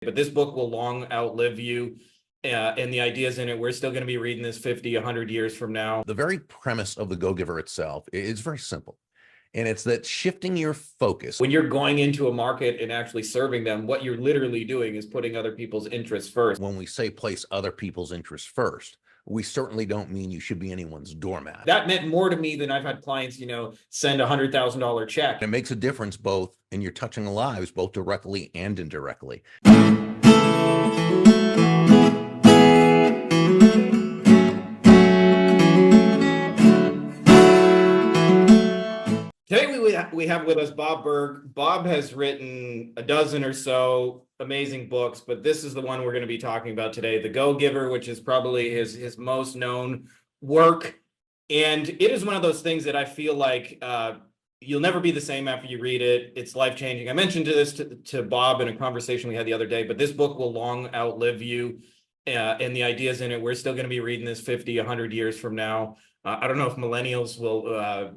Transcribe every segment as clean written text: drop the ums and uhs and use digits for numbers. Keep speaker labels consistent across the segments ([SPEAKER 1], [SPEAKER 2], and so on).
[SPEAKER 1] But this book will long outlive you. And the ideas in it, we're still going to be reading this 50, 100 years from now.
[SPEAKER 2] The very premise of the Go-Giver itself is very simple. And it's that shifting your focus.
[SPEAKER 1] When you're going into a market and actually serving them, what you're literally doing is putting other people's interests first.
[SPEAKER 2] When we say place other people's interests first, we certainly don't mean you should be anyone's doormat.
[SPEAKER 1] That meant more to me than I've had clients, send $100,000 check.
[SPEAKER 2] It makes a difference both, and you're touching lives both directly and indirectly.
[SPEAKER 1] Today we have with us Bob Burg. Bob has written a dozen or so amazing books, but this is the one we're going to be talking about today, The Go-Giver, which is probably his most known work. And it is one of those things that I feel like you'll never be the same after you read it. It's life-changing. I mentioned this to Bob in a conversation we had the other day, but this book will long outlive you. And the ideas in it, we're still going to be reading this 50, 100 years from now. I don't know if millennials will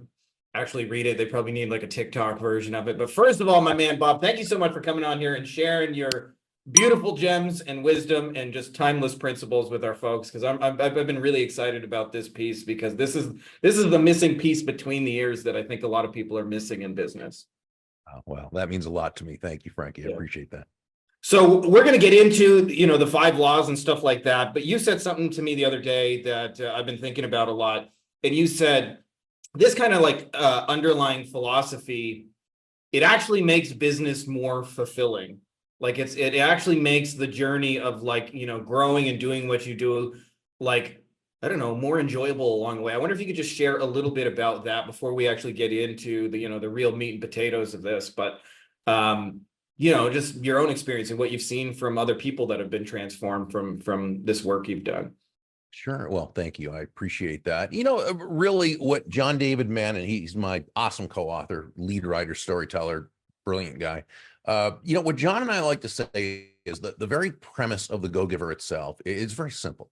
[SPEAKER 1] actually read it. They probably need like a TikTok version of it. But first of all, my man, Bob, thank you so much for coming on here and sharing your beautiful gems and wisdom and just timeless principles with our folks. Because I've been really excited about this piece, because this is the missing piece between the ears that I think a lot of people are missing in business.
[SPEAKER 2] Well, that means a lot to me. Thank you, Frankie. I appreciate that.
[SPEAKER 1] So we're going to get into, the 5 laws and stuff like that. But you said something to me the other day that I've been thinking about a lot. And you said, this kind of underlying philosophy, it actually makes business more fulfilling. Like it actually makes the journey of growing and doing what you do, I don't know, more enjoyable along the way. I wonder if you could just share a little bit about that before we actually get into the real meat and potatoes of this. But just your own experience and what you've seen from other people that have been transformed from this work you've done.
[SPEAKER 2] Sure. Well, thank you. I appreciate that. Really what John David Mann, and he's my awesome co-author, lead writer, storyteller, brilliant guy. What John and I like to say is that the very premise of the Go-Giver itself is very simple.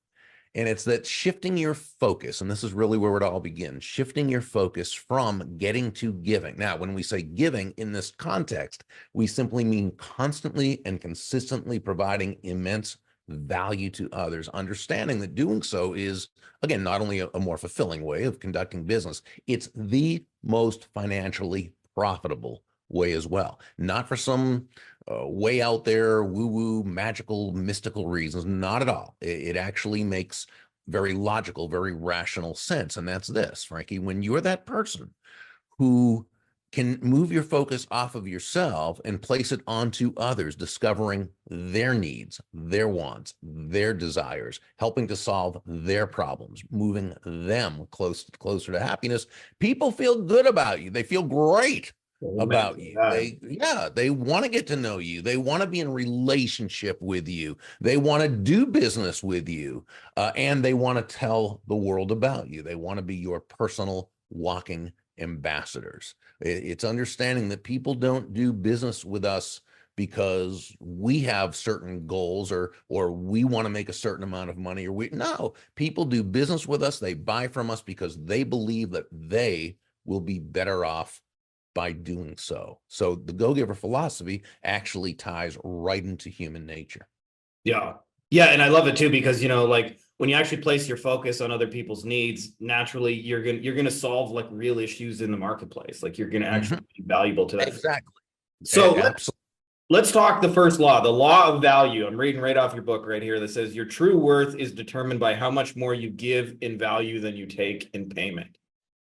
[SPEAKER 2] And it's that shifting your focus, and this is really where it all begins, shifting your focus from getting to giving. Now, when we say giving in this context, we simply mean constantly and consistently providing immense value to others, understanding that doing so is, again, not only a more fulfilling way of conducting business, it's the most financially profitable way as well. Not for some way out there, woo-woo, magical, mystical reasons, not at all. It actually makes very logical, very rational sense. And that's this, Frankie, when you're that person who can move your focus off of yourself and place it onto others, discovering their needs, their wants, their desires, helping to solve their problems, moving them closer to happiness. People feel good about you. They feel great about you. They want to get to know you. They want to be in relationship with you. They want to do business with you. And they want to tell the world about you. They want to be your personal walking ambassadors. It's understanding that people don't do business with us because we have certain goals or we want to make a certain amount of money no, people do business with us. They buy from us because they believe that they will be better off by doing so. So the Go-Giver philosophy actually ties right into human nature.
[SPEAKER 1] Yeah. And I love it too, because, when you actually place your focus on other people's needs, naturally you're going to solve real issues in the marketplace. You're going to actually be valuable to that.
[SPEAKER 2] Exactly.
[SPEAKER 1] So let's talk the first law, the law of value. I'm reading right off your book right here that says your true worth is determined by how much more you give in value than you take in payment.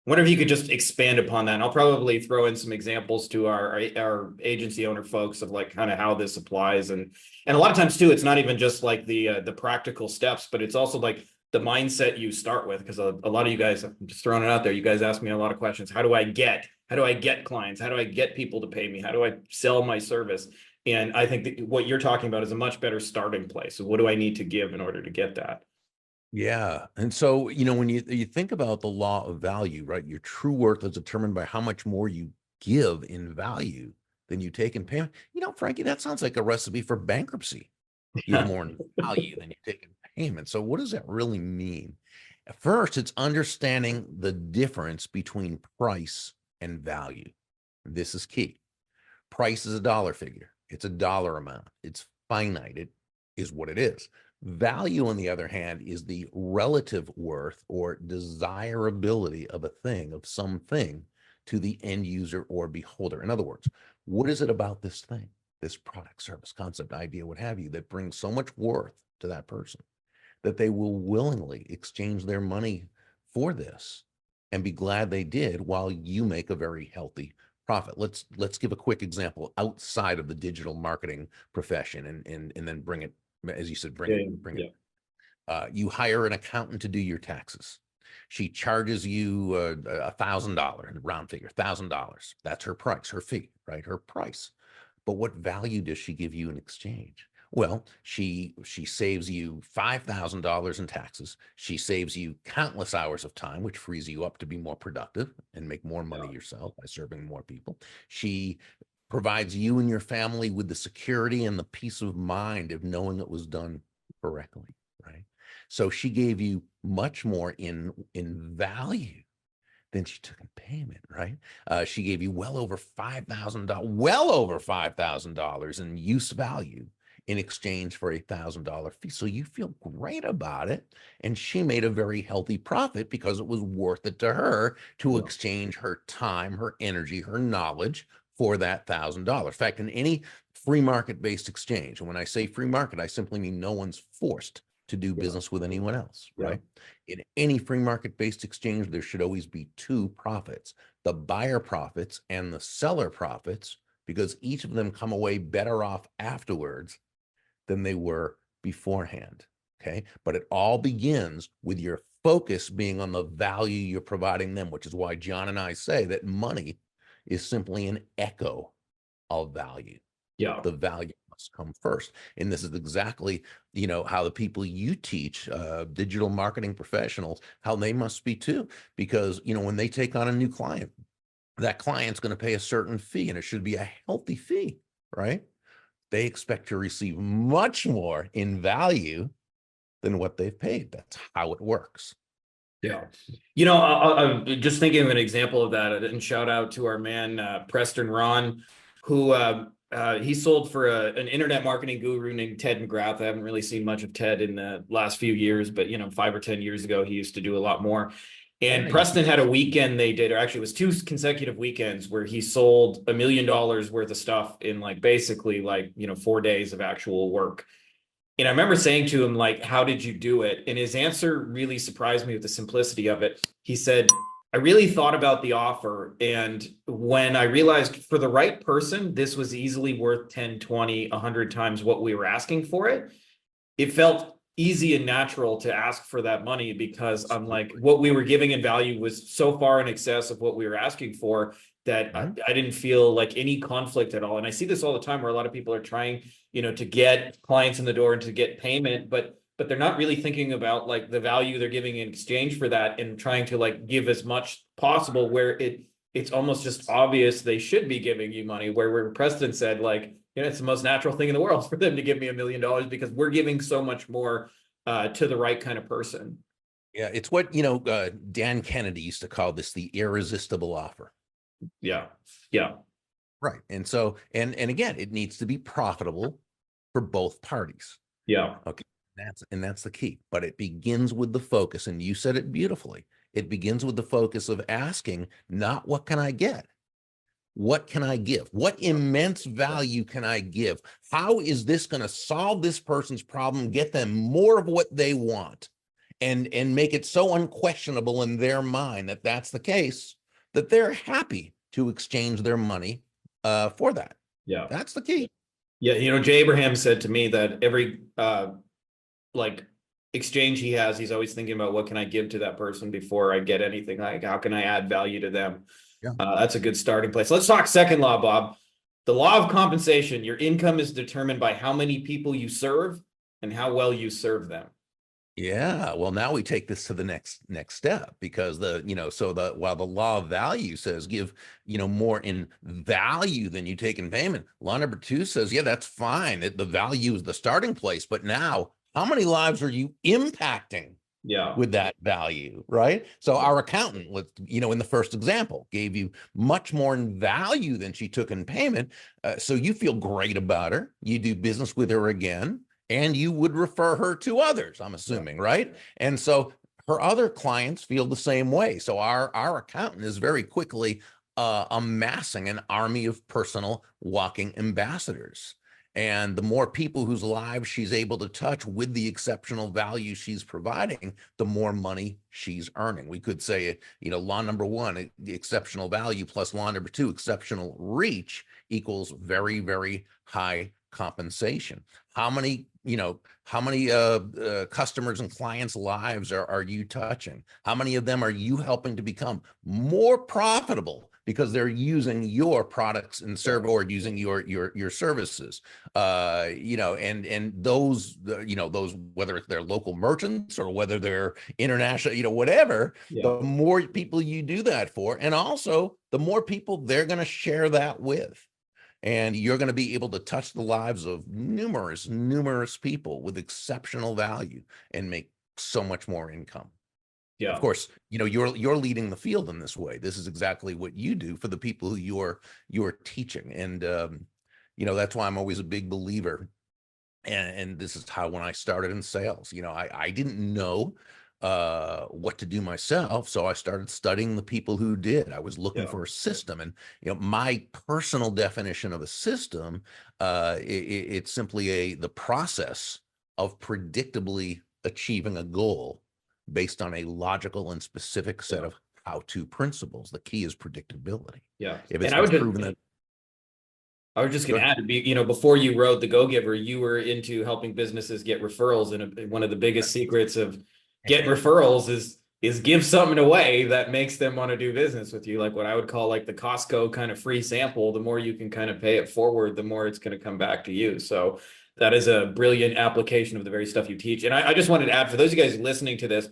[SPEAKER 1] I wonder if you could just expand upon that. And I'll probably throw in some examples to our agency owner folks of kind of how this applies. And a lot of times too, it's not even just the practical steps, but it's also the mindset you start with. Because a lot of you guys, I'm just throwing it out there, you guys ask me a lot of questions. How do I get clients? How do I get people to pay me? How do I sell my service? And I think that what you're talking about is a much better starting place. So what do I need to give in order to get that?
[SPEAKER 2] Yeah. And so, when you think about the law of value, right, your true worth is determined by how much more you give in value than you take in payment. Frankie, that sounds like a recipe for bankruptcy. You have more in value than you take in payment. So what does that really mean? At first, it's understanding the difference between price and value. This is key. Price is a dollar figure. It's a dollar amount. It's finite. It is what it is. Value, on the other hand, is the relative worth or desirability of a thing, of something, to the end user or beholder. In other words, what is it about this thing, this product, service, concept, idea, what have you, that brings so much worth to that person that they will willingly exchange their money for this and be glad they did, while you make a very healthy profit. Let's give a quick example outside of the digital marketing profession, and then bring it, as you said, bring it. You hire an accountant to do your taxes. She charges you $1,000, round figure, $1,000. That's her price, her fee, right? Her price. But what value does she give you in exchange? Well, she saves you $5,000 in taxes. She saves you countless hours of time, which frees you up to be more productive and make more money yourself by serving more people. She provides you and your family with the security and the peace of mind of knowing it was done correctly, right? So she gave you much more in value than she took in payment, right? She gave you well over $5,000 in use value in exchange for a $1,000 fee. So you feel great about it. And she made a very healthy profit because it was worth it to her to exchange her time, her energy, her knowledge for that $1,000. In fact, in any free market-based exchange, and when I say free market, I simply mean no one's forced to do business with anyone else, right? In any free market-based exchange, there should always be two profits: the buyer profits and the seller profits, because each of them come away better off afterwards than they were beforehand, okay? But it all begins with your focus being on the value you're providing them, which is why John and I say that money is simply an echo of value. The value must come first. And this is exactly, how the people you teach, digital marketing professionals, how they must be too. Because, when they take on a new client, that client's going to pay a certain fee, and it should be a healthy fee, right? They expect to receive much more in value than what they've paid. That's how it works.
[SPEAKER 1] Yeah. I'm just thinking of an example of that, and shout out to our man, Preston Ron, who he sold for an internet marketing guru named Ted McGrath. I haven't really seen much of Ted in the last few years, but 5 or 10 years ago, he used to do a lot more. And Preston had a weekend they did, or actually it was 2 consecutive weekends, where he sold $1 million worth of stuff in basically 4 days of actual work. And I remember saying to him, how did you do it? And his answer really surprised me with the simplicity of it. He said, I really thought about the offer. And when I realized for the right person, this was easily worth 10, 20, 100 times what we were asking for it, it felt easy and natural to ask for that money, because I'm what we were giving in value was so far in excess of what we were asking for that I didn't feel any conflict at all. And I see this all the time, where a lot of people are trying, to get clients in the door and to get payment, but they're not really thinking about the value they're giving in exchange for that, and trying to give as much possible, where it's almost just obvious they should be giving you money, where Preston said it's the most natural thing in the world for them to give me $1 million, because we're giving so much more to the right kind of person.
[SPEAKER 2] Yeah, it's what Dan Kennedy used to call this the irresistible offer.
[SPEAKER 1] Yeah.
[SPEAKER 2] Right. And so, and again, it needs to be profitable for both parties.
[SPEAKER 1] Yeah.
[SPEAKER 2] Okay. That's the key. But it begins with the focus, and you said it beautifully. It begins with the focus of asking, not what can I get? What can I give? What immense value can I give? How is this going to solve this person's problem, get them more of what they want, and make it so unquestionable in their mind that that's the case, that they're happy to exchange their money for that.
[SPEAKER 1] Yeah.
[SPEAKER 2] That's the key.
[SPEAKER 1] Yeah. Jay Abraham said to me that every exchange he has, he's always thinking about what can I give to that person before I get anything. How can I add value to them?
[SPEAKER 2] Yeah.
[SPEAKER 1] That's a good starting place. Let's talk second law, Bob. The law of compensation. Your income is determined by how many people you serve and how well you serve them.
[SPEAKER 2] Yeah, well, now we take this to the next step, because while the law of value says give more in value than you take in payment, law number 2 says, yeah, that's fine. The value is the starting place, but now how many lives are you impacting
[SPEAKER 1] Yeah.
[SPEAKER 2] with that value, right? So our accountant, in the first example, gave you much more in value than she took in payment. So you feel great about her. You do business with her again, and you would refer her to others, I'm
[SPEAKER 1] Yeah.
[SPEAKER 2] assuming, right? And so her other clients feel the same way. So our accountant is very quickly amassing an army of personal walking ambassadors. And the more people whose lives she's able to touch with the exceptional value she's providing, the more money she's earning. We could say, law number one, the exceptional value, plus law number two, exceptional reach, equals very, very high compensation. How many customers and clients' lives are you touching? How many of them are you helping to become more profitable because they're using your products and or using your services? And those, those, whether it's their local merchants or whether they're international, whatever,
[SPEAKER 1] Yeah.
[SPEAKER 2] the more people you do that for, and also the more people they're going to share that with. And you're going to be able to touch the lives of numerous people with exceptional value and make so much more income. Of
[SPEAKER 1] Yeah.
[SPEAKER 2] course, you're leading the field in this way. This is exactly what you do for the people who you're teaching. And that's why I'm always a big believer. And this is how, when I started in sales, I didn't know what to do myself, so I started studying the people who did. I was looking
[SPEAKER 1] Yeah.
[SPEAKER 2] for a system, and my personal definition of a system, it's simply the process of predictably achieving a goal based on a logical and specific set
[SPEAKER 1] Yeah.
[SPEAKER 2] of how-to principles. The key is predictability.
[SPEAKER 1] Yeah.
[SPEAKER 2] If
[SPEAKER 1] And
[SPEAKER 2] it's been proven that,
[SPEAKER 1] I was just
[SPEAKER 2] go
[SPEAKER 1] going to
[SPEAKER 2] ahead.
[SPEAKER 1] add, before you wrote The Go-Giver, you were into helping businesses get referrals. And one of the biggest secrets of getting referrals is give something away that makes them want to do business with you. Like what I would call like the Costco kind of free sample. The more you can kind of pay it forward, the more it's going to come back to you. So that is a brilliant application of the very stuff you teach. And I just wanted to add, for those of you guys listening to this,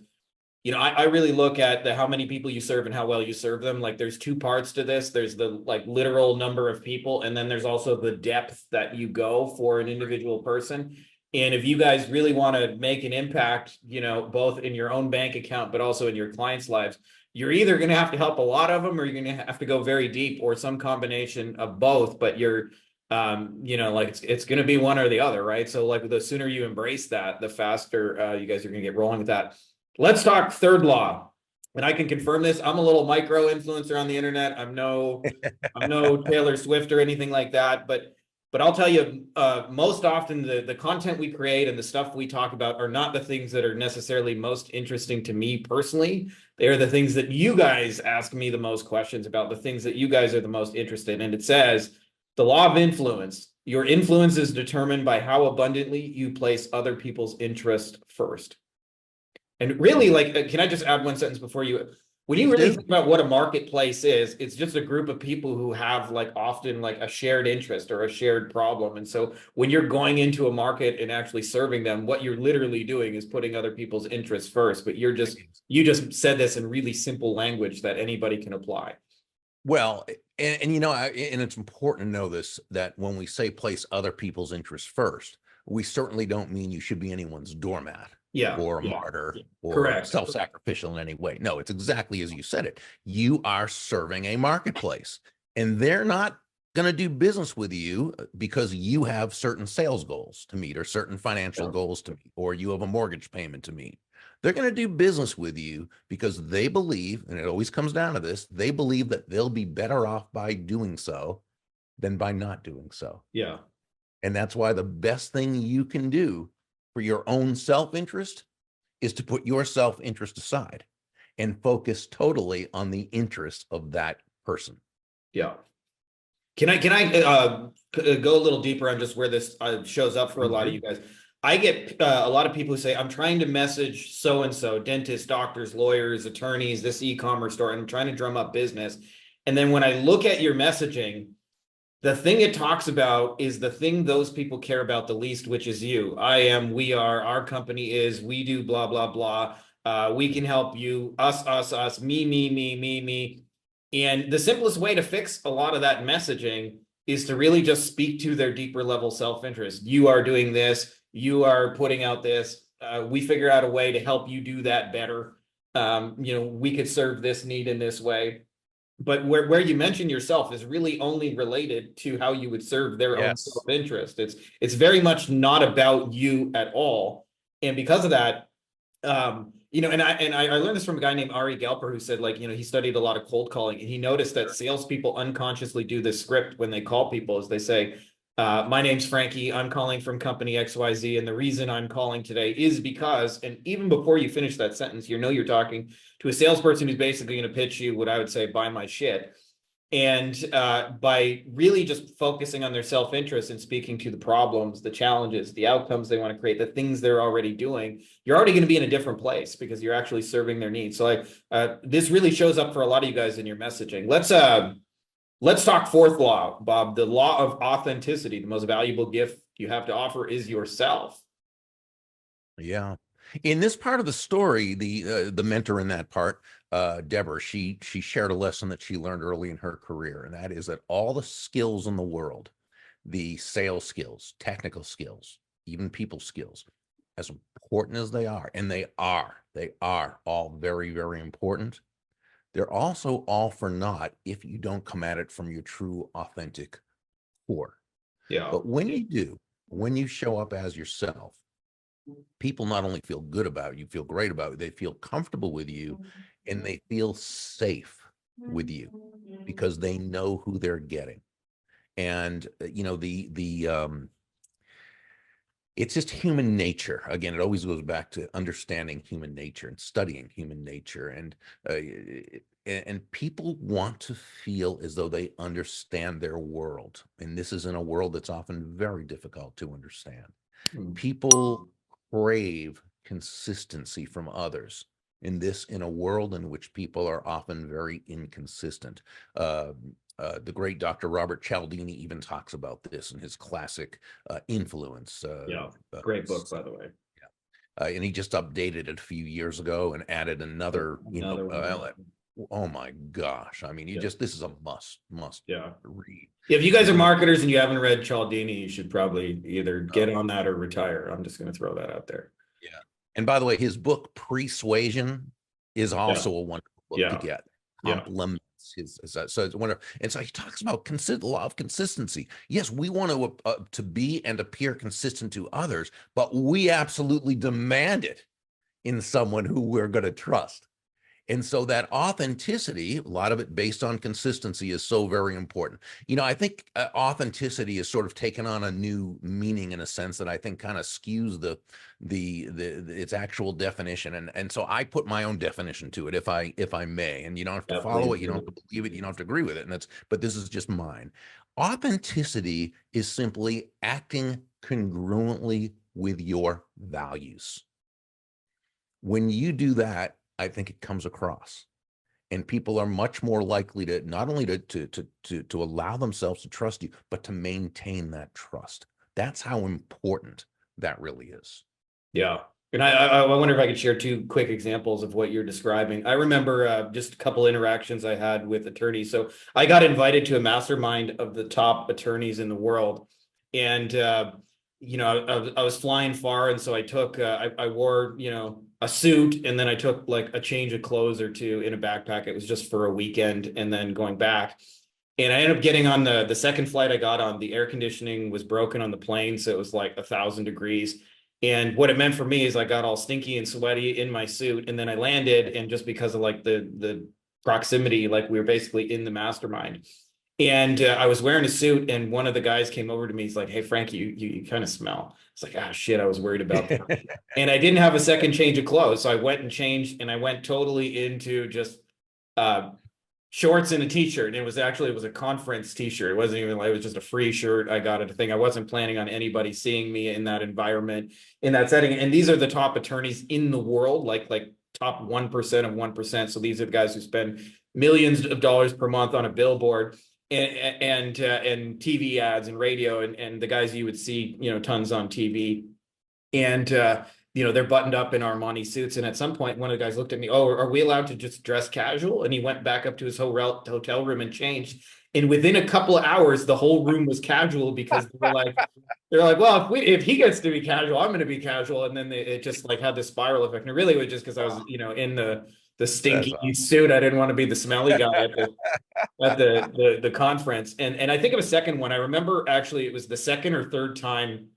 [SPEAKER 1] I really look at how many people you serve and how well you serve them. Like there's two parts to this. There's the like literal number of people, and then there's also the depth that you go for an individual person. And if you guys really want to make an impact, both in your own bank account, but also in your clients' lives, you're either going to have to help a lot of them or you're going to have to go very deep or some combination of both. But like it's going to be one or the other, right? So like the sooner you embrace that, the faster you guys are going to get rolling with that. Let's talk third law. And I can confirm this. I'm a little micro influencer on the internet. I'm no Taylor Swift or anything like that. But I'll tell you, most often the content we create and the stuff we talk about are not the things that are necessarily most interesting to me personally. They are the things that you guys ask me the most questions about, the things that you guys are the most interested in. And it says the law of influence. Your influence is determined by how abundantly you place other people's interest first. And really, like, can I just add one sentence before when you
[SPEAKER 2] Please
[SPEAKER 1] really
[SPEAKER 2] do.
[SPEAKER 1] think about what a marketplace is, it's just a group of people who have like often like a shared interest or a shared problem. And so when you're going into a market and actually serving them, what you're literally doing is putting other people's interests first. But you just said this in really simple language that anybody can apply.
[SPEAKER 2] Well, and it's important to know this, that when we say place other people's interests first, we certainly don't mean you should be anyone's doormat
[SPEAKER 1] Yeah.
[SPEAKER 2] or a
[SPEAKER 1] Yeah.
[SPEAKER 2] martyr or
[SPEAKER 1] Correct.
[SPEAKER 2] self-sacrificial in any way. No, it's exactly as you said it. You are serving a marketplace, and they're not going to do business with you because you have certain sales goals to meet or certain financial
[SPEAKER 1] Yeah.
[SPEAKER 2] goals to meet, or you have a mortgage payment to meet. They're going to do business with you because they believe, and it always comes down to this, they believe that they'll be better off by doing so than by not doing so.
[SPEAKER 1] Yeah.
[SPEAKER 2] And that's why the best thing you can do for your own self-interest is to put your self-interest aside and focus totally on the interest of that person.
[SPEAKER 1] Yeah. Can I go a little deeper on just where this shows up for a lot of you guys? I get a lot of people who say, I'm trying to message so-and-so, dentists, doctors, lawyers, attorneys, this e-commerce store, and I'm trying to drum up business. And then when I look at your messaging, the thing it talks about is the thing those people care about the least, which is you. I am, we are, our company is, we do blah, blah, blah. We can help you, us, me. And the simplest way to fix a lot of that messaging is to really just speak to their deeper level self-interest. You are doing this, you are putting out this, we figure out a way to help you do that better. We could serve this need in this way. But where you mention yourself is really only related to how you would serve their own
[SPEAKER 2] Yes.
[SPEAKER 1] self-interest. It's very much not about you at all. And because of that, and I learned this from a guy named Ari Gelper who said, like, he studied a lot of cold calling, and he noticed that salespeople unconsciously do this script when they call people, is they say, my name's Frankie, I'm calling from company XYZ, and the reason I'm calling today is because, and even before you finish that sentence, you're talking to a salesperson who's basically going to pitch you what I would say, buy my shit. And by really just focusing on their self-interest and speaking to the problems, the challenges, the outcomes they want to create, the things they're already doing, you're already going to be in a different place because you're actually serving their needs. So this really shows up for a lot of you guys in your messaging. Let's talk fourth law, Bob, the law of authenticity. The most valuable gift you have to offer is yourself.
[SPEAKER 2] Yeah. In this part of the story, the mentor in that part, Deborah, she shared a lesson that she learned early in her career, and that is that all the skills in the world, the sales skills, technical skills, even people skills, as important as they are, and they are all very, very important. They're also all for naught if you don't come at it from your true, authentic core.
[SPEAKER 1] Yeah.
[SPEAKER 2] But when you do, when you show up as yourself, people not only feel good about you, feel great about you, they feel comfortable with you, and they feel safe with you because they know who they're getting. And it's just human nature. Again, it always goes back to understanding human nature and studying human nature. And people want to feel as though they understand their world. And this is in a world that's often very difficult to understand. People crave consistency from others in a world in which people are often very inconsistent. The great Dr. Robert Cialdini even talks about this in his classic Influence.
[SPEAKER 1] Great book, by the way.
[SPEAKER 2] And he just updated it a few years ago and added another, oh my gosh. I mean, this is a must read.
[SPEAKER 1] If you guys are marketers and you haven't read Cialdini, you should probably either get on that or retire. I'm just going to throw that out there.
[SPEAKER 2] Yeah. And by the way, his book Persuasion is also a wonderful book to get. Complements his so it's wonderful. And so he talks about the law of consistency. Yes, we want to be and appear consistent to others, but we absolutely demand it in someone who we're going to trust. And so that authenticity, a lot of it based on consistency, is so very important. I think authenticity has sort of taken on a new meaning in a sense that I think kind of skews its actual definition. And so I put my own definition to it, if I may. And you don't have to follow it, you don't have to believe it, you don't have to agree with it. But this is just mine. Authenticity is simply acting congruently with your values. When you do that, I think it comes across, and people are much more likely to not only to allow themselves to trust you, but to maintain that trust. That's how important that really is.
[SPEAKER 1] Yeah. And I wonder if I could share two quick examples of what you're describing. I remember just a couple interactions I had with attorneys. So I got invited to a mastermind of the top attorneys in the world. And, I was flying far. And so I wore, a suit, and then I took like a change of clothes or two in a backpack. It was just for a weekend and then going back. And I ended up getting on the second flight I got on. The air conditioning was broken on the plane, so it was like 1,000 degrees. And what it meant for me is I got all stinky and sweaty in my suit, and then I landed, and just because of like the proximity, like we were basically in the mastermind. And I was wearing a suit, and one of the guys came over to me. He's like, "Hey, Frankie, you kind of smell." It's like, "Ah, shit, I was worried about that." And I didn't have a second change of clothes, so I went and changed, and I went totally into just shorts and a t-shirt. And it was a conference t-shirt. It wasn't even like, it was just a free shirt I got at a thing. I wasn't planning on anybody seeing me in that environment, in that setting. And these are the top attorneys in the world, like top 1% of 1%. So these are the guys who spend millions of dollars per month on a billboard and TV ads and radio, and the guys you would see, tons on TV. And they're buttoned up in Armani suits. And at some point, one of the guys looked at me, "Oh, are we allowed to just dress casual?" And he went back up to his hotel room and changed. And within a couple of hours, the whole room was casual because they're like, well, if he gets to be casual, I'm going to be casual. And then it just like had this spiral effect. And it really was just because I was, in the
[SPEAKER 2] That's
[SPEAKER 1] stinky suit. I didn't want to be the smelly guy at the conference. And I think of a second one. I remember actually it was the second or third time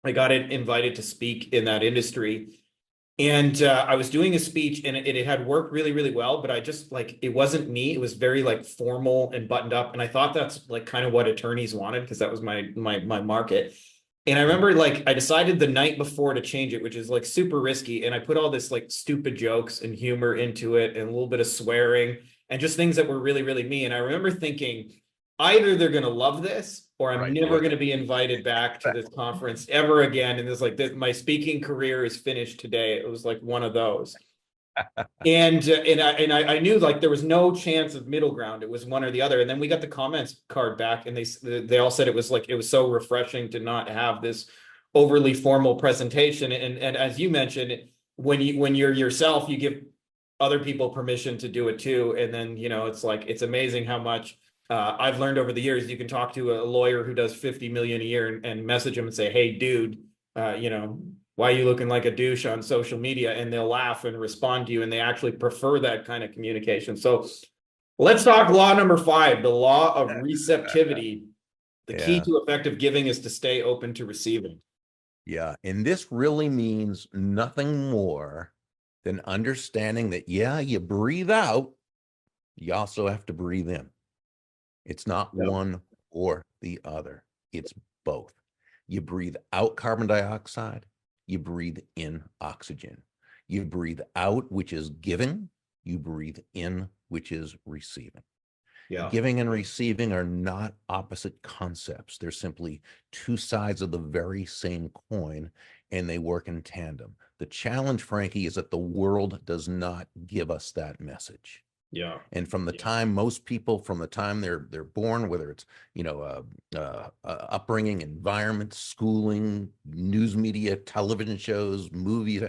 [SPEAKER 1] I got invited to speak in that industry. And I was doing a speech and it had worked really, really well, but I just like, it wasn't me. It was very like formal and buttoned up. And I thought that's like kind of what attorneys wanted because that was my market. And I remember like I decided the night before to change it, which is like super risky. And I put all this like stupid jokes and humor into it and a little bit of swearing and just things that were really, really me. And I remember thinking either they're going to love this or I'm
[SPEAKER 2] right.
[SPEAKER 1] never going to be invited back to this conference ever again. And it's like this, my speaking career is finished today. It was like one of those. And I knew like there was no chance of middle ground. It was one or the other. And then we got the comments card back, and they all said it was so refreshing to not have this overly formal presentation. And as you mentioned, when you're yourself, you give other people permission to do it too. And then it's like it's amazing how much I've learned over the years. You can talk to a lawyer who does 50 million a year and message him and say, "Hey, dude, why are you looking like a douche on social media?" And they'll laugh and respond to you, and they actually prefer that kind of communication. So let's talk law number 5, the law of receptivity. The key to effective giving is to stay open to receiving.
[SPEAKER 2] Yeah. And this really means nothing more than understanding that, yeah, you breathe out, you also have to breathe in. It's not one or the other, it's both. You breathe out carbon dioxide, you breathe in oxygen. You breathe out, which is giving, you breathe in, which is receiving.
[SPEAKER 1] Yeah.
[SPEAKER 2] Giving and receiving are not opposite concepts. They're simply two sides of the very same coin, and they work in tandem. The challenge, Frankie, is that the world does not give us that message.
[SPEAKER 1] Yeah.
[SPEAKER 2] And from the time most people, from the time they're born, whether it's upbringing, environment, schooling, news media, television shows, movies,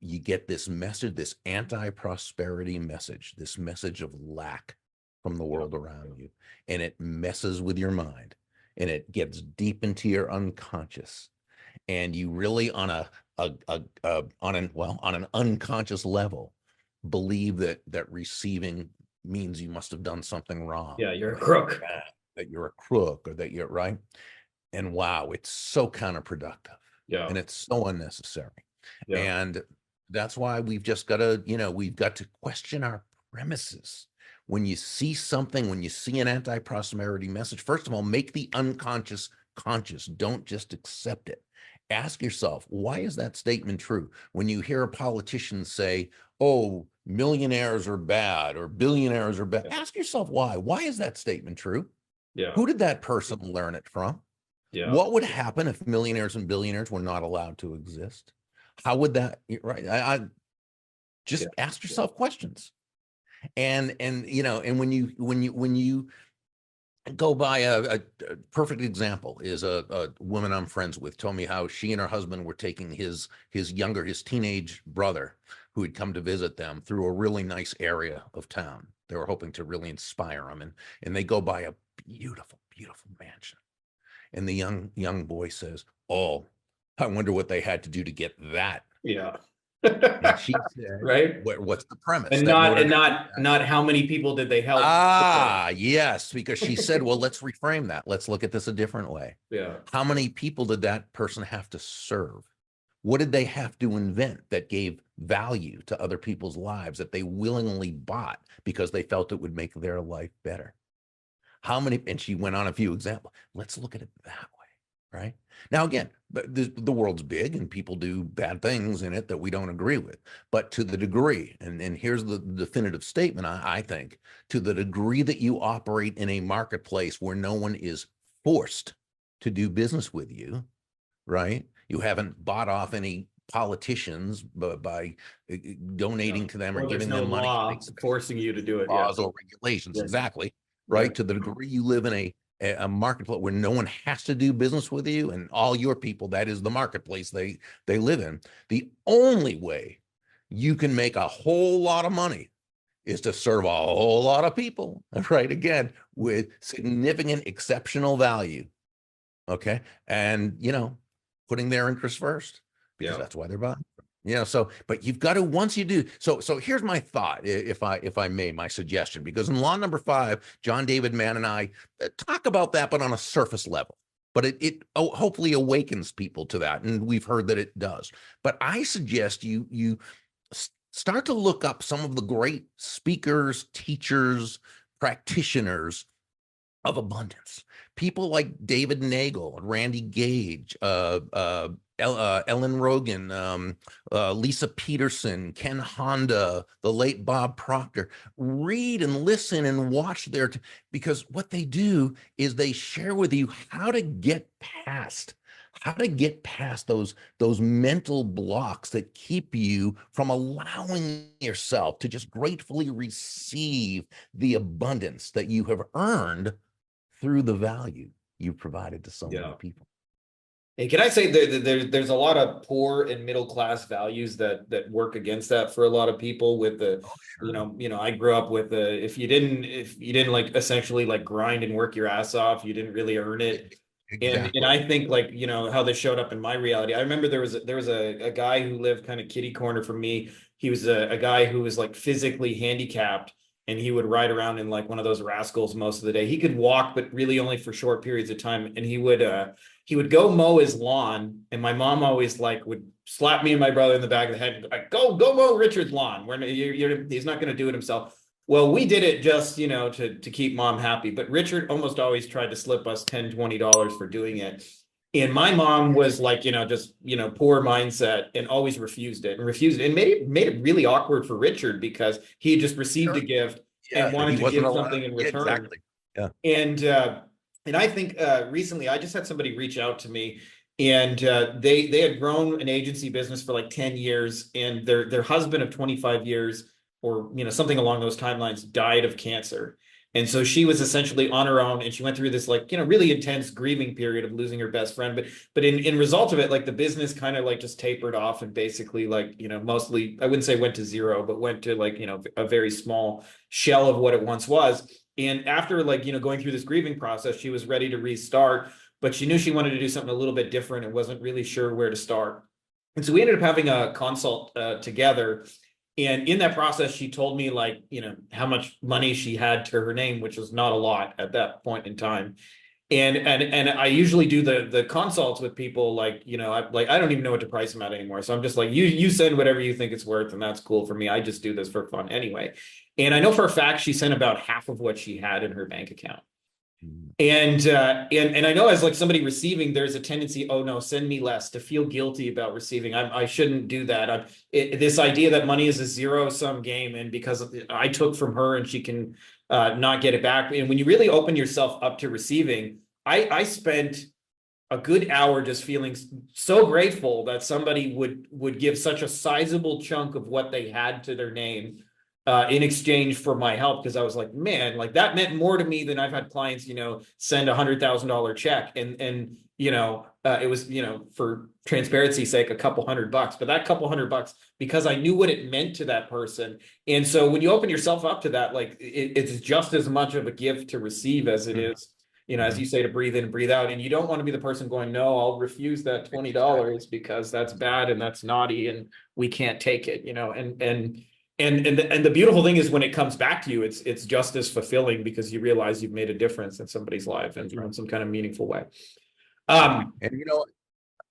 [SPEAKER 2] you get this message, this anti-prosperity message, this message of lack from the world around you, and it messes with your mind, and it gets deep into your unconscious, and you really on an unconscious level believe that receiving means you must have done something wrong.
[SPEAKER 1] Yeah, you're a crook.
[SPEAKER 2] That you're a crook, or that you're right. And wow, it's so counterproductive.
[SPEAKER 1] Yeah.
[SPEAKER 2] And it's so unnecessary.
[SPEAKER 1] Yeah.
[SPEAKER 2] And that's why we've just got to question our premises. When you see something, when you see an anti-prosperity message, first of all, make the unconscious conscious. Don't just accept it. Ask yourself, why is that statement true? When you hear a politician say, "Oh, millionaires are bad," or "billionaires are bad," ask yourself why. Why is that statement true?
[SPEAKER 1] Yeah.
[SPEAKER 2] Who did that person learn it from?
[SPEAKER 1] Yeah.
[SPEAKER 2] What would happen if millionaires and billionaires were not allowed to exist? How would that, right? I just ask yourself questions. And when you go by a perfect example is a woman I'm friends with told me how she and her husband were taking his teenage brother who had come to visit them through a really nice area of town. They were hoping to really inspire him, and they go by a beautiful, beautiful mansion. And the young boy says, "Oh, I wonder what they had to do to get that."
[SPEAKER 1] Yeah.
[SPEAKER 2] And she said,
[SPEAKER 1] right.
[SPEAKER 2] What's the premise?
[SPEAKER 1] And not how many people did they help?
[SPEAKER 2] Yes, because she said, well, let's reframe that. Let's look at this a different way.
[SPEAKER 1] Yeah.
[SPEAKER 2] How many people did that person have to serve? What did they have to invent that gave value to other people's lives that they willingly bought because they felt it would make their life better? How many? And she went on a few examples. Let's look at it that way, right? Now, again, the world's big and people do bad things in it that we don't agree with. But to the degree, and here's the definitive statement, I think, to the degree that you operate in a marketplace where no one is forced to do business with you, right? You haven't bought off any politicians by donating to them or giving them money.
[SPEAKER 1] Law forcing you to do it.
[SPEAKER 2] Laws or regulations, exactly. Right. To the degree you live in a a marketplace where no one has to do business with you and all your people, that is the marketplace they live in. The only way you can make a whole lot of money is to serve a whole lot of people, right? Again, with significant exceptional value. Okay. And, putting their interests first, because
[SPEAKER 1] Yeah.
[SPEAKER 2] that's why they're buying. So, but you've got to, once you do, so here's my thought, if I may, my suggestion, because in law number 5, John David Mann and I talk about that, but on a surface level. But it hopefully awakens people to that. And we've heard that it does. But I suggest you start to look up some of the great speakers, teachers, practitioners of abundance. People like David Nagel, Randy Gage, Ellen Rogan, Lisa Peterson, Ken Honda, the late Bob Proctor. Read and listen and watch because what they do is they share with you how to get past those mental blocks that keep you from allowing yourself to just gratefully receive the abundance that you have earned through the value you've provided to so many
[SPEAKER 1] Yeah.
[SPEAKER 2] people.
[SPEAKER 1] And can I say there's a lot of poor and middle class values that work against that for a lot of people with the,
[SPEAKER 2] Oh, sure.
[SPEAKER 1] I grew up with if you didn't like essentially like grind and work your ass off, you didn't really earn it. And
[SPEAKER 2] Exactly.
[SPEAKER 1] I think like, how this showed up in my reality. I remember there was a guy who lived kind of kitty corner from me. He was a guy who was like physically handicapped, and he would ride around in like one of those rascals most of the day. He could walk, but really only for short periods of time. And he would go mow his lawn, and my mom always like would slap me and my brother in the back of the head, like, go mow Richard's lawn. He's not going to do it himself. Well, we did it just, to keep mom happy. But Richard almost always tried to slip us $10, $20 for doing it. And my mom was like, just, poor mindset, and always refused it and made it really awkward for Richard because he had just received a
[SPEAKER 2] Sure.
[SPEAKER 1] gift and
[SPEAKER 2] Yeah. And he
[SPEAKER 1] wanted to
[SPEAKER 2] wasn't
[SPEAKER 1] give
[SPEAKER 2] allowed.
[SPEAKER 1] something in
[SPEAKER 2] Yeah,
[SPEAKER 1] return.
[SPEAKER 2] exactly. Yeah.
[SPEAKER 1] And I think recently I just had somebody reach out to me, and they had grown an agency business for like 10 years, and their husband of 25 years, or something along those timelines, died of cancer. And so she was essentially on her own, and she went through this like really intense grieving period of losing her best friend. But in result of it, like the business kind of like just tapered off, and basically like mostly, I wouldn't say went to zero, but went to like a very small shell of what it once was. And after like, going through this grieving process, she was ready to restart, but she knew she wanted to do something a little bit different and wasn't really sure where to start. And so we ended up having a consult together. And in that process, she told me like, how much money she had to her name, which was not a lot at that point in time. And I usually do the consults with people like, I don't even know what to price them at anymore. So I'm just like, you send whatever you think it's worth, and that's cool for me. I just do this for fun anyway. And I know for a fact she sent about half of what she had in her bank account.
[SPEAKER 2] Mhm.
[SPEAKER 1] And I know as like somebody receiving, there's a tendency, oh no, send me less, to feel guilty about receiving. I shouldn't do that. This idea that money is a zero sum game, and because I took from her and she can not get it back. And when you really open yourself up to receiving, I spent a good hour just feeling so grateful that somebody would give such a sizable chunk of what they had to their name in exchange for my help, because I was like, man, like that meant more to me than I've had clients, send $100,000 check, and it was, for transparency's sake, a couple $100, but that couple $100, because I knew what it meant to that person. And so when you open yourself up to that, like it's just as much of a gift to receive as it is, as you say, to breathe in and breathe out. And you don't want to be the person going, no, I'll refuse that
[SPEAKER 2] Exactly.
[SPEAKER 1] $20 because that's bad and that's naughty and we can't take it, and the beautiful thing is when it comes back to you, it's just as fulfilling, because you realize you've made a difference in somebody's life, and
[SPEAKER 2] That's right.
[SPEAKER 1] in some kind of meaningful way.
[SPEAKER 2] Right.
[SPEAKER 1] Um,
[SPEAKER 2] And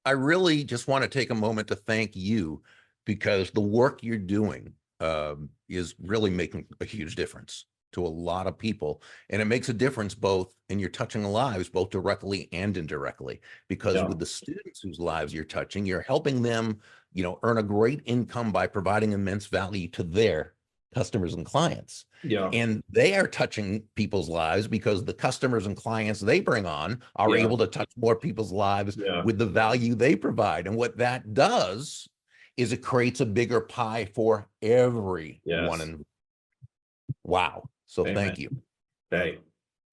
[SPEAKER 2] I really just want to take a moment to thank you, because the work you're doing is really making a huge difference to a lot of people. And it makes a difference both in your touching lives, both directly and indirectly, because
[SPEAKER 1] yeah,
[SPEAKER 2] with the students whose lives you're touching, you're helping them, earn a great income by providing immense value to their customers and clients.
[SPEAKER 1] yeah,
[SPEAKER 2] And they are touching people's lives because the customers and clients they bring on are
[SPEAKER 1] yeah,
[SPEAKER 2] able to touch more people's lives
[SPEAKER 1] yeah,
[SPEAKER 2] with the value they provide. And what that does is it creates a bigger pie for everyone.
[SPEAKER 1] yes.
[SPEAKER 2] And wow. So
[SPEAKER 1] Amen.
[SPEAKER 2] thank you.
[SPEAKER 1] Hey.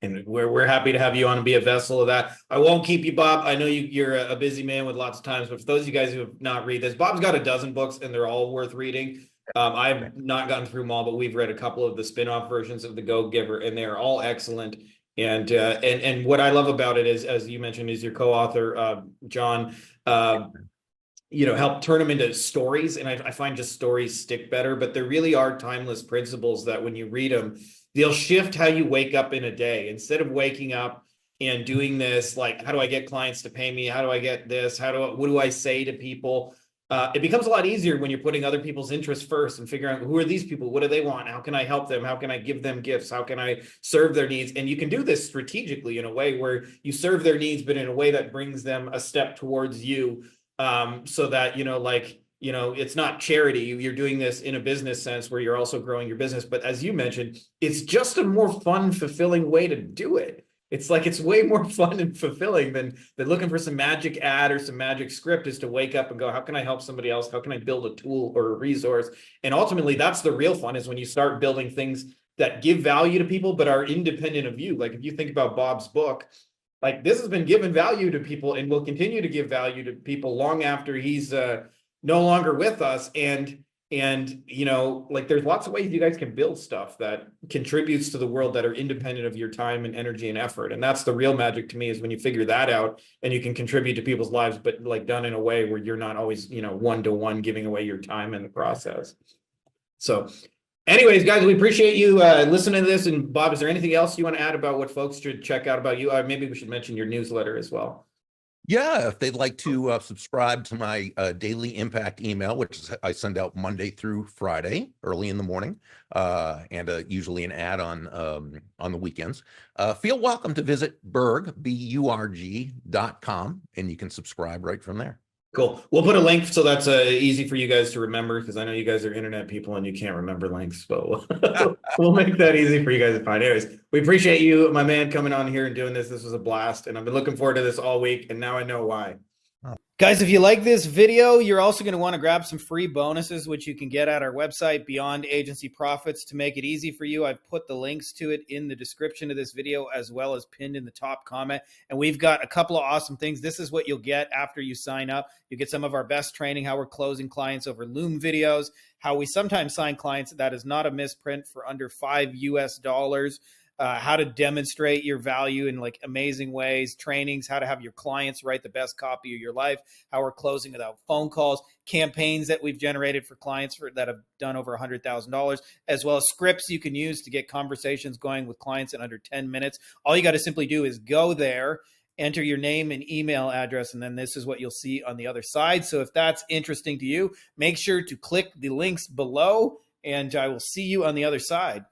[SPEAKER 1] And we're happy to have you on and be a vessel of that. I won't keep you, Bob. I know you're a busy man with lots of times, but for those of you guys who have not read this, Bob's got a dozen books and they're all worth reading. I've not gotten through them all, but we've read a couple of the spin-off versions of The Go Giver, and they're all excellent. And what I love about it is, as you mentioned, is your co-author, John, help turn them into stories. And I find just stories stick better, but there really are timeless principles that when you read them, they'll shift how you wake up in a day. Instead of waking up and doing this, like, how do I get clients to pay me? How do I get this? What do I say to people? It becomes a lot easier when you're putting other people's interests first and figuring out, who are these people? What do they want? How can I help them? How can I give them gifts? How can I serve their needs? And you can do this strategically in a way where you serve their needs, but in a way that brings them a step towards you. So that, it's not charity. You're doing this in a business sense where you're also growing your business. But as you mentioned, it's just a more fun, fulfilling way to do it. It's like, it's way more fun and fulfilling than looking for some magic ad or some magic script, is to wake up and go, how can I help somebody else? How can I build a tool or a resource? And ultimately, that's the real fun, is when you start building things that give value to people, but are independent of you. Like if you think about Bob's book, like this has been given value to people and will continue to give value to people long after he's no longer with us. And like there's lots of ways you guys can build stuff that contributes to the world that are independent of your time and energy and effort. And that's the real magic to me, is when you figure that out and you can contribute to people's lives, but like done in a way where you're not always, one-to-one giving away your time in the process. So anyways, guys, we appreciate you listening to this. And Bob, is there anything else you want to add about what folks should check out about you? Maybe we should mention your newsletter as well.
[SPEAKER 2] Yeah, if they'd like to subscribe to my daily impact email, which I send out Monday through Friday, early in the morning, and usually an ad on the weekends, feel welcome to visit burg.com, and you can subscribe right from there.
[SPEAKER 1] Cool. We'll put a link so that's easy for you guys to remember, because I know you guys are internet people and you can't remember links, but we'll make that easy for you guys to find. Anyways, we appreciate you, my man, coming on here and doing this. This was a blast, and I've been looking forward to this all week, and now I know why.
[SPEAKER 3] Guys, if you like this video, you're also going to want to grab some free bonuses, which you can get at our website, Beyond Agency Profits. To make it easy for you, I've put the links to it in the description of this video, as well as pinned in the top comment. And we've got a couple of awesome things. This is what you'll get after you sign up. You get some of our best training, how we're closing clients over Loom videos, how we sometimes sign clients that is not a misprint for under $5 US, how to demonstrate your value in like amazing ways, trainings, how to have your clients write the best copy of your life, how we're closing without phone calls, campaigns that we've generated for clients that have done over $100,000, as well as scripts you can use to get conversations going with clients in under 10 minutes. All you got to simply do is go there, enter your name and email address, and then this is what you'll see on the other side. So if that's interesting to you, make sure to click the links below, and I will see you on the other side.